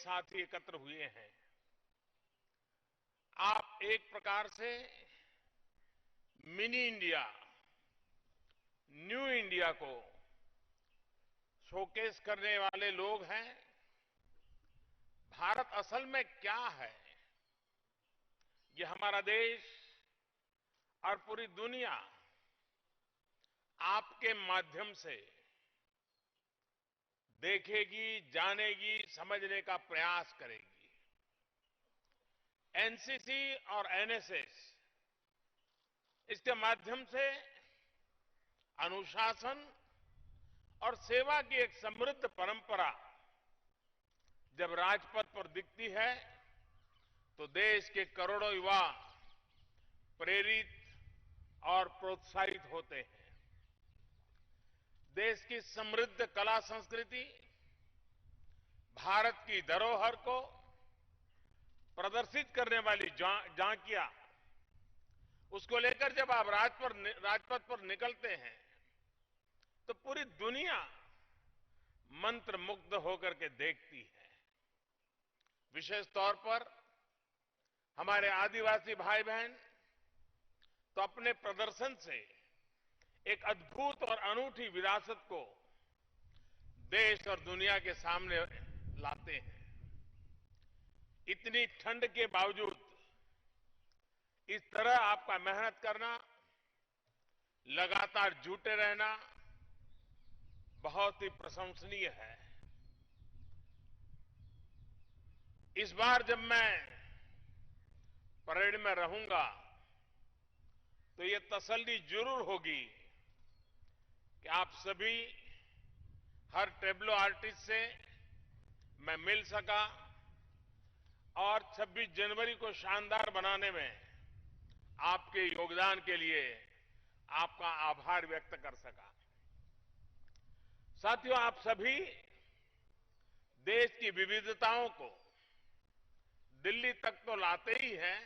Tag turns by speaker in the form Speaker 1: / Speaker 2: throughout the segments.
Speaker 1: साथी एकत्र हुए हैं। आप एक प्रकार से मिनी इंडिया, न्यू इंडिया को शोकेस करने वाले लोग हैं। भारत असल में क्या है, ये हमारा देश और पूरी दुनिया आपके माध्यम से देखेगी, जानेगी, समझने का प्रयास करेगी। एनसीसी और एनएसएस, इसके माध्यम से अनुशासन और सेवा की एक समृद्ध परंपरा जब राजपथ पर दिखती है तो देश के करोड़ों युवा प्रेरित और प्रोत्साहित होते हैं। देश की समृद्ध कला संस्कृति, भारत की धरोहर को प्रदर्शित करने वाली झांकियां, उसको लेकर जब आप राजपथ पर निकलते हैं तो पूरी दुनिया मंत्रमुग्ध होकर के देखती है। विशेष तौर पर हमारे आदिवासी भाई बहन तो अपने प्रदर्शन से एक अद्भुत और अनूठी विरासत को देश और दुनिया के सामने लाते हैं। इतनी ठंड के बावजूद इस तरह आपका मेहनत करना, लगातार जुटे रहना बहुत ही प्रशंसनीय है। इस बार जब मैं परेड में रहूंगा तो ये तसल्ली जरूर होगी कि आप सभी, हर टेब्लो आर्टिस्ट से मैं मिल सका और 26 जनवरी को शानदार बनाने में आपके योगदान के लिए आपका आभार व्यक्त कर सका। साथियों, आप सभी देश की विविधताओं को दिल्ली तक तो लाते ही हैं।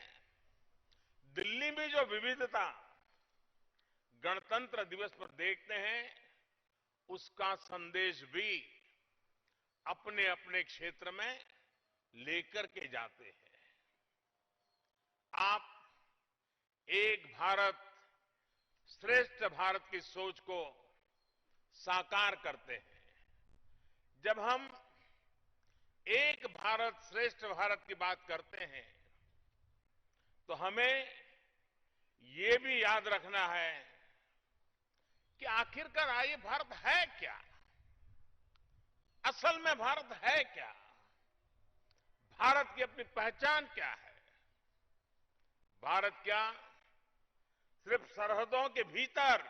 Speaker 1: दिल्ली में जो विविधता गणतंत्र दिवस पर देखते हैं, उसका संदेश भी अपने अपने क्षेत्र में लेकर के जाते हैं। आप एक भारत श्रेष्ठ भारत की सोच को साकार करते हैं। जब हम एक भारत श्रेष्ठ भारत की बात करते हैं तो हमें ये भी याद रखना है कि आखिरकार ये भारत है क्या, असल में भारत है क्या, भारत की अपनी पहचान क्या है। भारत क्या सिर्फ सरहदों के भीतर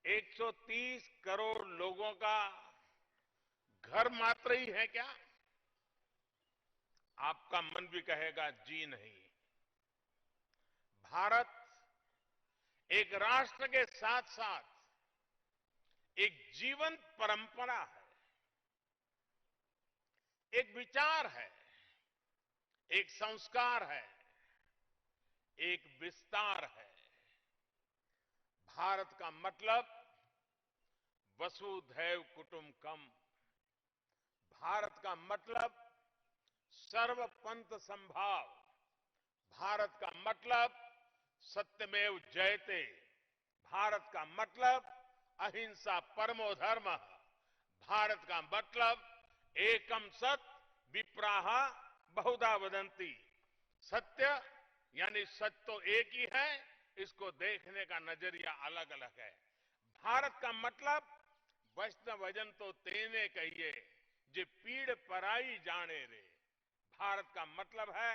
Speaker 1: 130 करोड़ लोगों का घर मात्र ही है क्या? आपका मन भी कहेगा जी नहीं। भारत एक राष्ट्र के साथ साथ एक जीवंत परंपरा है, एक विचार है, एक संस्कार है, एक विस्तार है। भारत का मतलब वसुधैव कुटुंबकम। भारत का मतलब सर्वपंथ संभाव। भारत का मतलब सत्यमेव जयते। भारत का मतलब अहिंसा परमो धर्म। भारत का मतलब एकम सत विप्राह बहुधा वदंती। सत्य यानी सत्य तो एक ही है, इसको देखने का नजरिया अलग अलग है। भारत का मतलब वैष्णवजन तो तेने कहिए जे पीड़ पराई जाने रे। भारत का मतलब है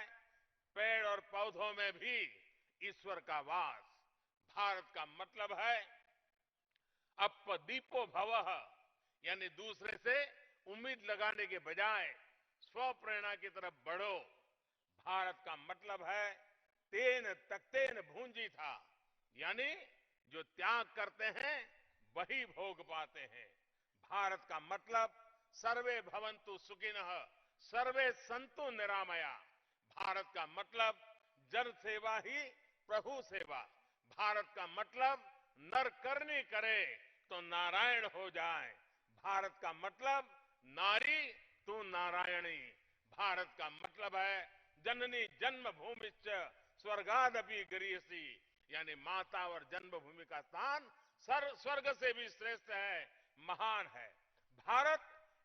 Speaker 1: पेड़ और पौधों में भी ईश्वर का वास। भारत का मतलब है अपदीपो भवः, यानी दूसरे से उम्मीद लगाने के बजाय स्व प्रेरणा की तरफ बढ़ो। भारत का मतलब है तेन तख्तेन भूंजी था, यानी जो त्याग करते हैं वही भोग पाते हैं। भारत का मतलब सर्वे भवन्तु सुखिनः सर्वे सन्तु निरामया। भारत का मतलब जन सेवा ही प्रभु सेवा। भारत का मतलब नर करनी करे तो नारायण हो जाए। भारत का मतलब नारी तू नारायणी। भारत का मतलब है जननी जन्मभूमिश्च स्वर्गादपि गरीयसी, यानी माता और जन्मभूमि का स्थान स्वर्ग से भी श्रेष्ठ है, महान है। भारत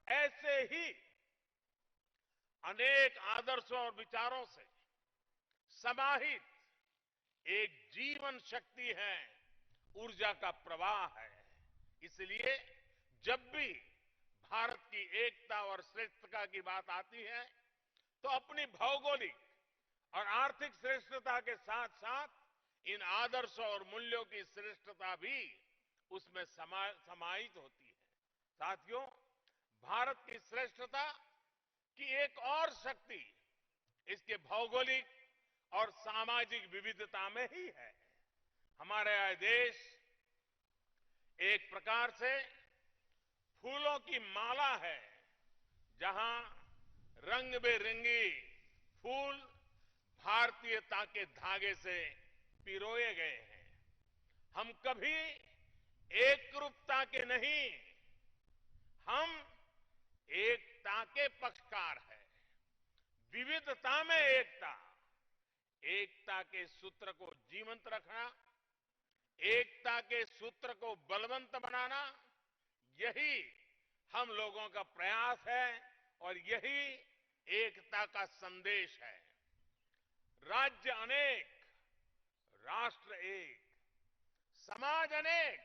Speaker 1: ऐसे ही अनेक आदर्शों और विचारों से समाहित एक जीवन शक्ति है, ऊर्जा का प्रवाह है। इसलिए जब भी भारत की एकता और श्रेष्ठता की बात आती है तो अपनी भौगोलिक और आर्थिक श्रेष्ठता के साथ साथ इन आदर्शों और मूल्यों की श्रेष्ठता भी उसमें समाहित होती है। साथियों, भारत की श्रेष्ठता की एक और शक्ति इसके भौगोलिक और सामाजिक विविधता में ही है। हमारा यह देश एक प्रकार से फूलों की माला है, जहां रंग बिरंगी फूल भारतीयता के धागे से पिरोए गए हैं। हम कभी एकरूपता के नहीं, हम एकता के पक्षकार हैं। विविधता में एकता, एकता के सूत्र को जीवंत रखना, एकता के सूत्र को बलवंत बनाना, यही हम लोगों का प्रयास है और यही एकता का संदेश है। राज्य अनेक, राष्ट्र एक, समाज अनेक,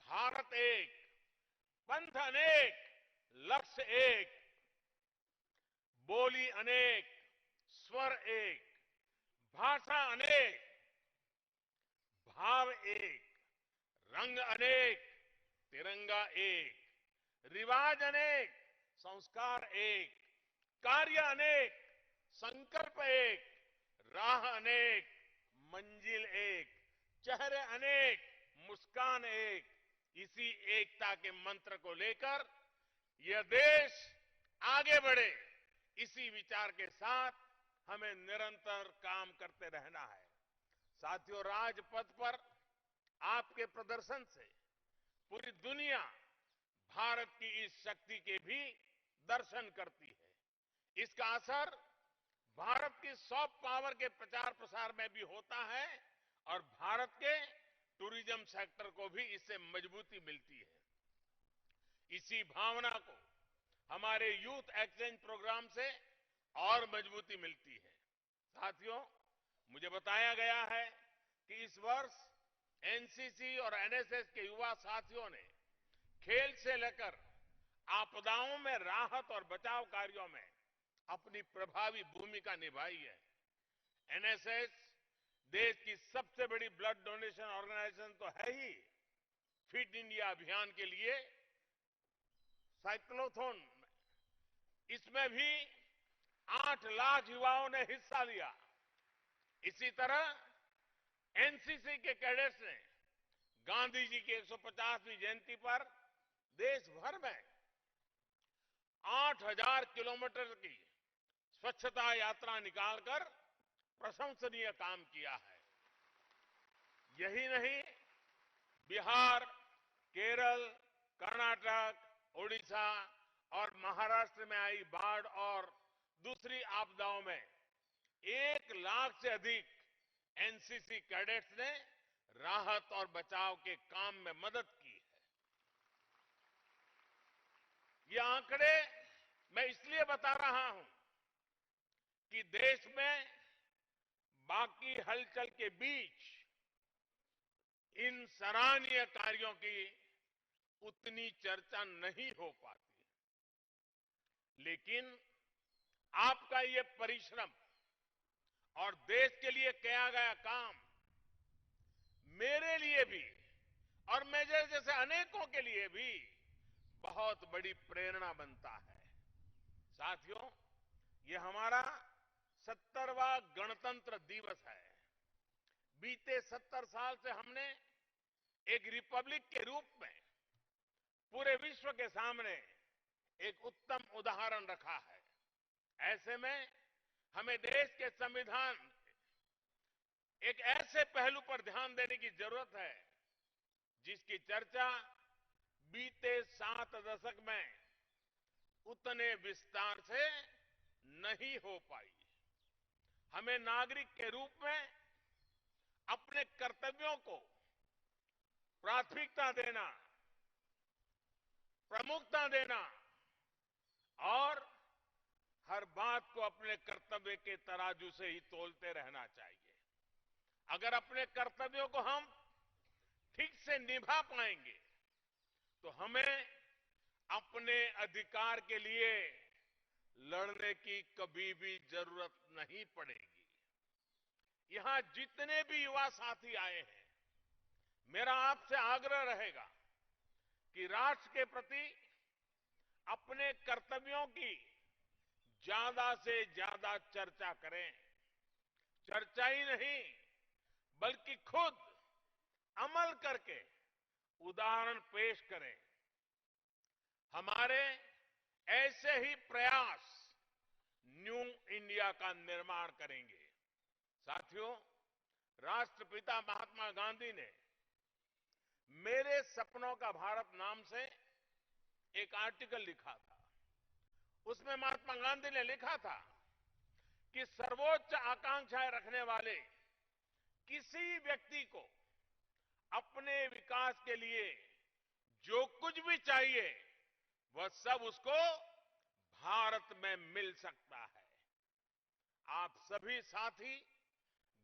Speaker 1: भारत एक, पंथ अनेक, लक्ष्य एक, बोली अनेक, स्वर एक, भाषा अनेक, भाव एक, रंग अनेक, तिरंगा एक, रिवाज अनेक, संस्कार एक, कार्य अनेक, संकल्प एक, राह अनेक, मंजिल एक, चेहरे अनेक, मुस्कान एक। इसी एकता के मंत्र को लेकर यह देश आगे बढ़े, इसी विचार के साथ हमें निरंतर काम करते रहना है। साथियों, राजपथ पर आपके प्रदर्शन से पूरी दुनिया भारत की इस शक्ति के भी दर्शन करती है। इसका असर भारत की सॉफ्ट पावर के प्रचार प्रसार में भी होता है और भारत के टूरिज्म सेक्टर को भी इससे मजबूती मिलती है। इसी भावना को हमारे यूथ एक्सचेंज प्रोग्राम से और मजबूती मिलती है। साथियों, मुझे बताया गया है कि इस वर्ष एनसीसी और एनएसएस के युवा साथियों ने खेल से लेकर आपदाओं में राहत और बचाव कार्यों में अपनी प्रभावी भूमिका निभाई है। एनएसएस देश की सबसे बड़ी ब्लड डोनेशन ऑर्गेनाइजेशन तो है ही। फिट इंडिया अभियान के लिए साइक्लोथॉन, इसमें भी 8 लाख युवाओं ने हिस्सा लिया। इसी तरह एनसीसी के कैडेट्स ने गांधी जी की 150वीं जयंती पर देश भर में 8000 किलोमीटर की स्वच्छता यात्रा निकालकर प्रशंसनीय काम किया है। यही नहीं, बिहार, केरल, कर्नाटक, ओडिशा और महाराष्ट्र में आई बाढ़ और दूसरी आपदाओं में 1 लाख से अधिक एनसीसी कैडेट्स ने राहत और बचाव के काम में मदद की है। ये आंकड़े मैं इसलिए बता रहा हूं कि देश में बाकी हलचल के बीच इन सराहनीय कार्यों की उतनी चर्चा नहीं हो पाती, लेकिन आपका ये परिश्रम और देश के लिए किया गया काम मेरे लिए भी और मेरे जैसे अनेकों के लिए भी बहुत बड़ी प्रेरणा बनता है। साथियों, ये हमारा 70वां गणतंत्र दिवस है। बीते 70 साल से हमने एक रिपब्लिक के रूप में पूरे विश्व के सामने एक उत्तम उदाहरण रखा है। ऐसे में हमें देश के संविधान एक ऐसे पहलू पर ध्यान देने की जरूरत है जिसकी चर्चा बीते 7 दशक में उतने विस्तार से नहीं हो पाई। हमें नागरिक के रूप में अपने कर्तव्यों को प्राथमिकता देना, प्रमुखता देना और हर बात को अपने कर्तव्य के तराजू से ही तोलते रहना चाहिए। अगर अपने कर्तव्यों को हम ठीक से निभा पाएंगे तो हमें अपने अधिकार के लिए लड़ने की कभी भी जरूरत नहीं पड़ेगी। यहां जितने भी युवा साथी आए हैं, मेरा आपसे आग्रह रहेगा कि राष्ट्र के प्रति अपने कर्तव्यों की ज्यादा से ज्यादा चर्चा करें। चर्चा ही नहीं बल्कि खुद अमल करके उदाहरण पेश करें। हमारे ऐसे ही प्रयास न्यू इंडिया का निर्माण करेंगे। साथियों, राष्ट्रपिता महात्मा गांधी ने मेरे सपनों का भारत नाम से एक आर्टिकल लिखा था। उसमें महात्मा गांधी ने लिखा था कि सर्वोच्च आकांक्षाएं रखने वाले किसी व्यक्ति को अपने विकास के लिए जो कुछ भी चाहिए वह सब उसको भारत में मिल सकता है। आप सभी साथी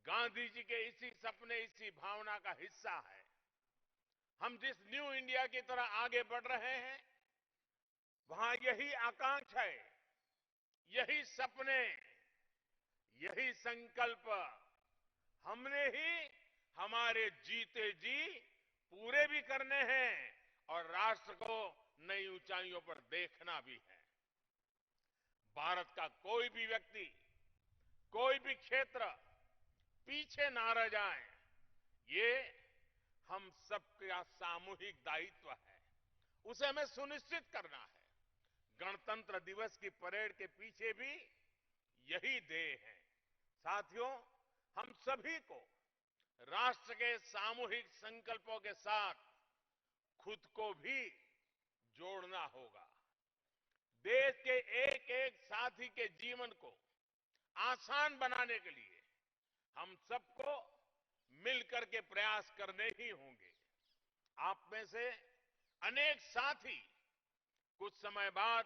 Speaker 1: गांधी जी के इसी सपने, इसी भावना का हिस्सा है। हम जिस न्यू इंडिया की तरह आगे बढ़ रहे हैं, वहां यही आकांक्षाएं, यही सपने, यही संकल्प हमने ही हमारे जीते जी पूरे भी करने हैं और राष्ट्र को नई ऊंचाइयों पर देखना भी है। भारत का कोई भी व्यक्ति, कोई भी क्षेत्र पीछे ना रह जाए, ये हम सबका सामूहिक दायित्व है। उसे हमें सुनिश्चित करना है। गणतंत्र दिवस की परेड के पीछे भी यही ध्येय है। साथियों, हम सभी को राष्ट्र के सामूहिक संकल्पों के साथ खुद को भी जोड़ना होगा। देश के एक एक साथी के जीवन को आसान बनाने के लिए हम सबको मिलकर के प्रयास करने ही होंगे। आप में से अनेक साथी कुछ समय बाद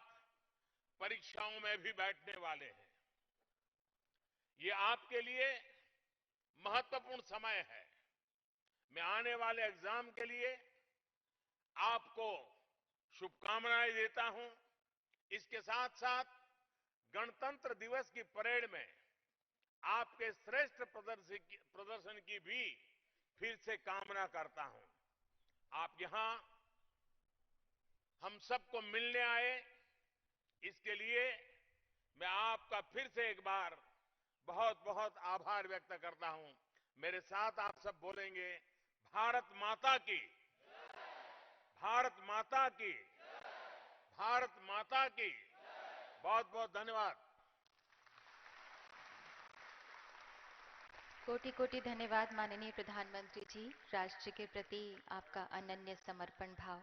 Speaker 1: परीक्षाओं में भी बैठने वाले हैं। ये आपके लिए महत्वपूर्ण समय है। मैं आने वाले एग्जाम के लिए आपको शुभकामनाएं देता हूं। इसके साथ साथ गणतंत्र दिवस की परेड में आपके श्रेष्ठ प्रदर्शन की भी फिर से कामना करता हूं। आप यहां हम सबको मिलने आए, इसके लिए मैं आपका फिर से एक बार बहुत बहुत आभार व्यक्त करता हूं। मेरे साथ आप सब बोलेंगे, भारत माता की, भारत माता की, भारत माता की। बहुत बहुत धन्यवाद।
Speaker 2: कोटि कोटि धन्यवाद माननीय प्रधानमंत्री जी। राष्ट्र के प्रति आपका अनन्य समर्पण भाव।